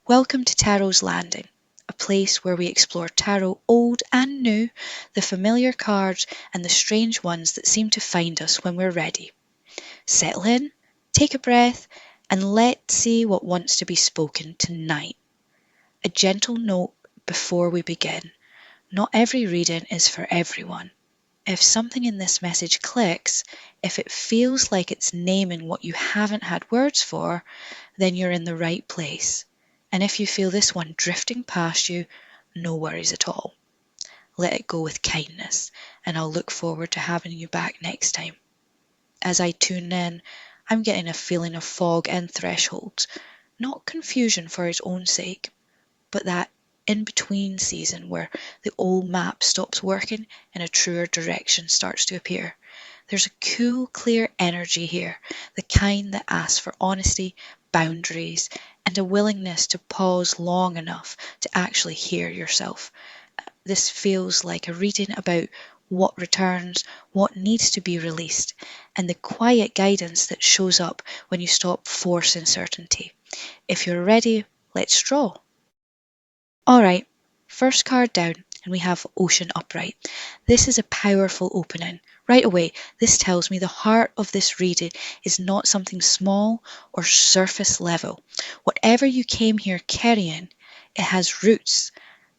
Welcome to Tarot's Landing, a place where we explore tarot old and new, the familiar cards and the strange ones that seem to find us when we're ready. Settle in, take a breath, and let's see what wants to be spoken tonight. A gentle note before we begin. Not every reading is for everyone. If something in this message clicks, if it feels like it's naming what you haven't had words for, then you're in the right place. And if you feel this one drifting past you, no worries at all. Let it go with kindness, and I'll look forward to having you back next time. As I tune in, I'm getting a feeling of fog and thresholds, not confusion for its own sake, but that in-between season where the old map stops working and a truer direction starts to appear. There's a cool, clear energy here, the kind that asks for honesty, boundaries, and a willingness to pause long enough to actually hear yourself. This feels like a reading about what returns, what needs to be released, and the quiet guidance that shows up when you stop forcing certainty. If you're ready, let's draw. Alright, first card down, and we have Ocean upright. This is a powerful opening. Right away, this tells me the heart of this reading is not something small or surface level. Whatever you came here carrying, it has roots.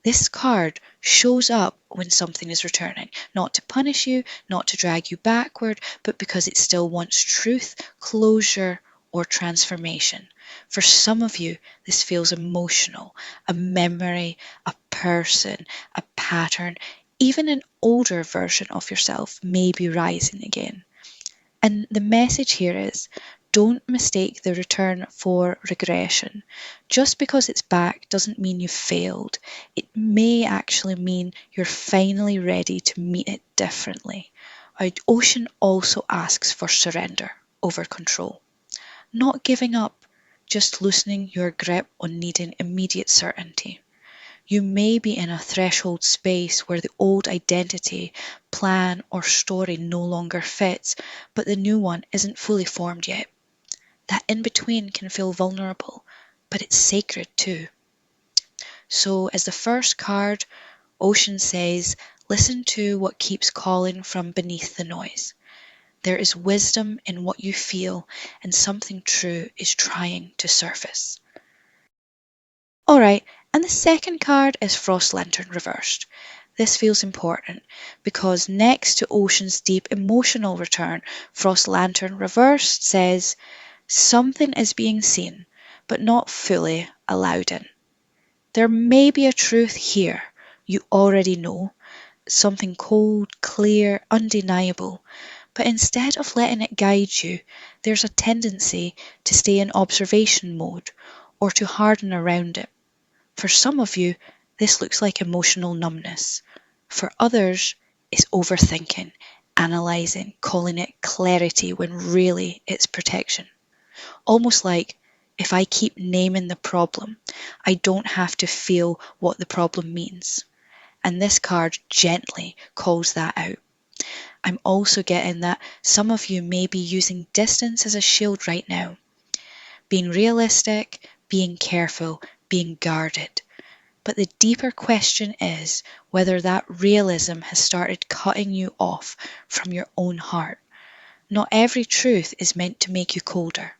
This card shows up when something is returning, not to punish you, not to drag you backward, but because it still wants truth, closure, or transformation. For some of you, this feels emotional, a memory, a person, a pattern, even an older version of yourself may be rising again. And the message here is, don't mistake the return for regression. Just because it's back doesn't mean you've failed. It may actually mean you're finally ready to meet it differently. Our ocean also asks for surrender over control. Not giving up, just loosening your grip on needing immediate certainty. You may be in a threshold space where the old identity, plan, or story no longer fits, but the new one isn't fully formed yet. That in between can feel vulnerable, but it's sacred too. So, as the first card, Ocean says, listen to what keeps calling from beneath the noise. There is wisdom in what you feel, and something true is trying to surface. Alright, and the second card is Frost Lantern reversed. This feels important because next to Ocean's deep emotional return, Frost Lantern reversed says, something is being seen, but not fully allowed in. There may be a truth here you already know, something cold, clear, undeniable, but instead of letting it guide you, there's a tendency to stay in observation mode or to harden around it. For some of you, this looks like emotional numbness. For others, it's overthinking, analysing, calling it clarity when really it's protection. Almost like, if I keep naming the problem, I don't have to feel what the problem means. And this card gently calls that out. I'm also getting that some of you may be using distance as a shield right now. Being realistic, being careful, being guarded. But the deeper question is whether that realism has started cutting you off from your own heart. Not every truth is meant to make you colder.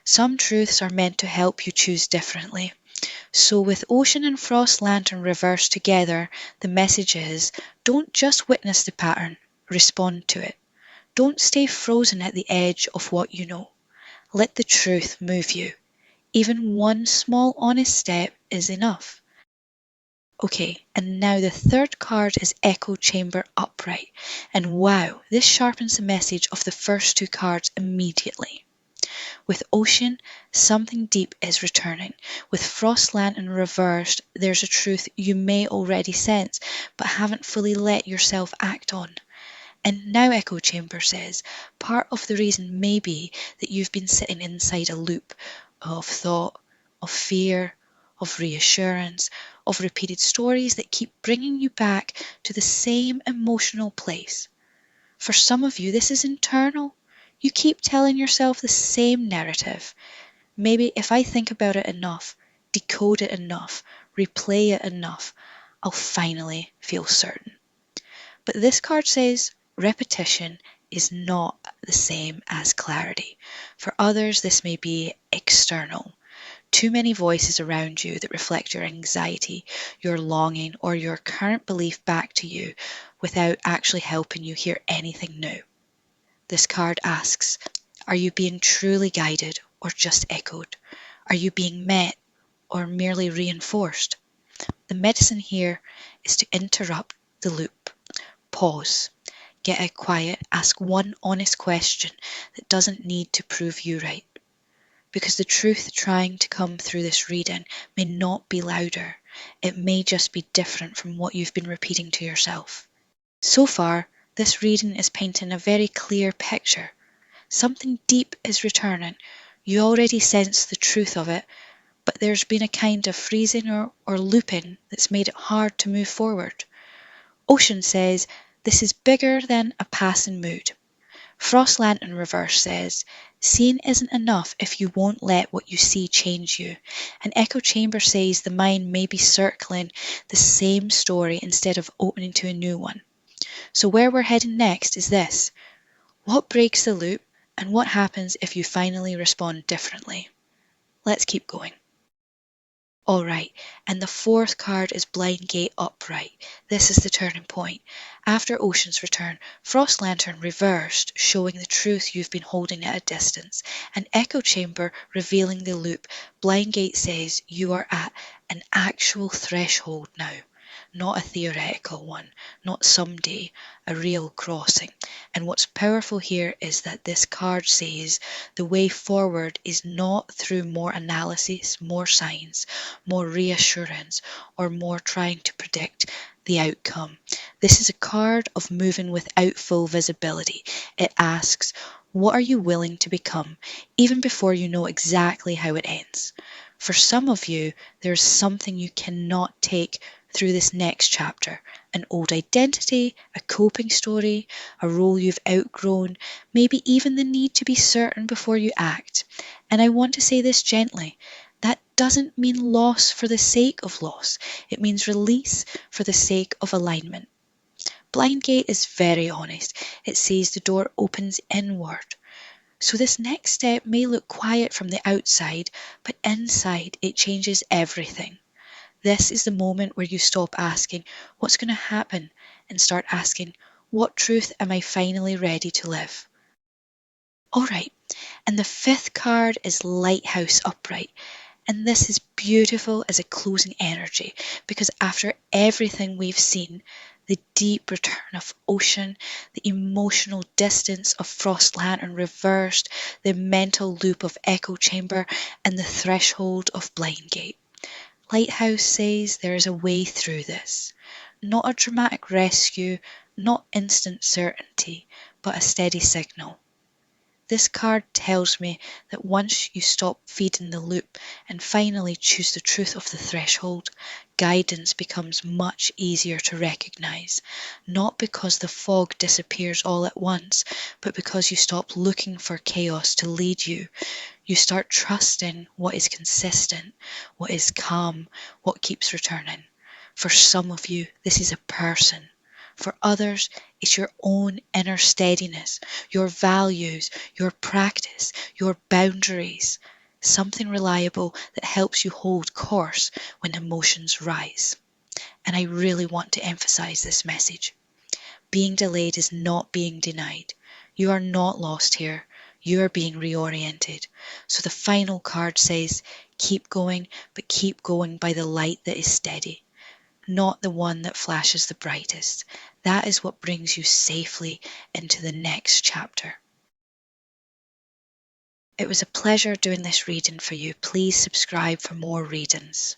Some truths are meant to help you choose differently. So with Ocean and Frost Lantern reversed together, the message is, don't just witness the pattern, respond to it. Don't stay frozen at the edge of what you know. Let the truth move you. Even one small honest step is enough. Okay, and now the third card is Echo Chamber upright. And wow, this sharpens the message of the first two cards immediately. With Ocean, something deep is returning. With Frost Lantern reversed, there's a truth you may already sense, but haven't fully let yourself act on. And now Echo Chamber says, part of the reason may be that you've been sitting inside a loop of thought, of fear, of reassurance, of repeated stories that keep bringing you back to the same emotional place. For some of you, this is internal. You keep telling yourself the same narrative. Maybe if I think about it enough, decode it enough, replay it enough, I'll finally feel certain. But this card says repetition is not the same as clarity. For others, this may be external. Too many voices around you that reflect your anxiety, your longing, or your current belief back to you without actually helping you hear anything new. This card asks, are you being truly guided or just echoed? Are you being met or merely reinforced? The medicine here is to interrupt the loop. Pause. Get out quiet. Ask one honest question that doesn't need to prove you right. Because the truth trying to come through this reading may not be louder. It may just be different from what you've been repeating to yourself. So far, this reading is painting a very clear picture. Something deep is returning. You already sense the truth of it, but there's been a kind of freezing or looping that's made it hard to move forward. Ocean says, this is bigger than a passing mood. Frost Lantern Reverse says, seeing isn't enough if you won't let what you see change you. And Echo Chamber says the mind may be circling the same story instead of opening to a new one. So where we're heading next is this. What breaks the loop and what happens if you finally respond differently? Let's keep going. Alright, and the fourth card is Blind Gate Upright. This is the turning point. After Ocean's return, Frost Lantern reversed, showing the truth you've been holding at a distance, and Echo Chamber revealing the loop. Blind Gate says you are at an actual threshold now, not a theoretical one, not someday, a real crossing. And what's powerful here is that this card says the way forward is not through more analysis, more science, more reassurance, or more trying to predict the outcome. This is a card of moving without full visibility. It asks, what are you willing to become, even before you know exactly how it ends? For some of you, there's something you cannot take through this next chapter. An old identity, a coping story, a role you've outgrown, maybe even the need to be certain before you act. And I want to say this gently. That doesn't mean loss for the sake of loss. It means release for the sake of alignment. Blind Gate is very honest. It says the door opens inward. So this next step may look quiet from the outside, but inside it changes everything. This is the moment where you stop asking, what's going to happen? And start asking, what truth am I finally ready to live? Alright, and the fifth card is Lighthouse Upright. And this is beautiful as a closing energy because after everything we've seen, the deep return of Ocean, the emotional distance of Frost Lantern reversed, the mental loop of Echo Chamber, and the threshold of Blind Gate. Lighthouse says there is a way through this. Not a dramatic rescue, not instant certainty, but a steady signal. This card tells me that once you stop feeding the loop and finally choose the truth of the threshold, guidance becomes much easier to recognize. Not because the fog disappears all at once, but because you stop looking for chaos to lead you. You start trusting what is consistent, what is calm, what keeps returning. For some of you, this is a person. For others, it's your own inner steadiness, your values, your practice, your boundaries. Something reliable that helps you hold course when emotions rise. And I really want to emphasize this message. Being delayed is not being denied. You are not lost here. You are being reoriented. So the final card says, keep going, but keep going by the light that is steady. Not the one that flashes the brightest. That is what brings you safely into the next chapter. It was a pleasure doing this reading for you. Please subscribe for more readings.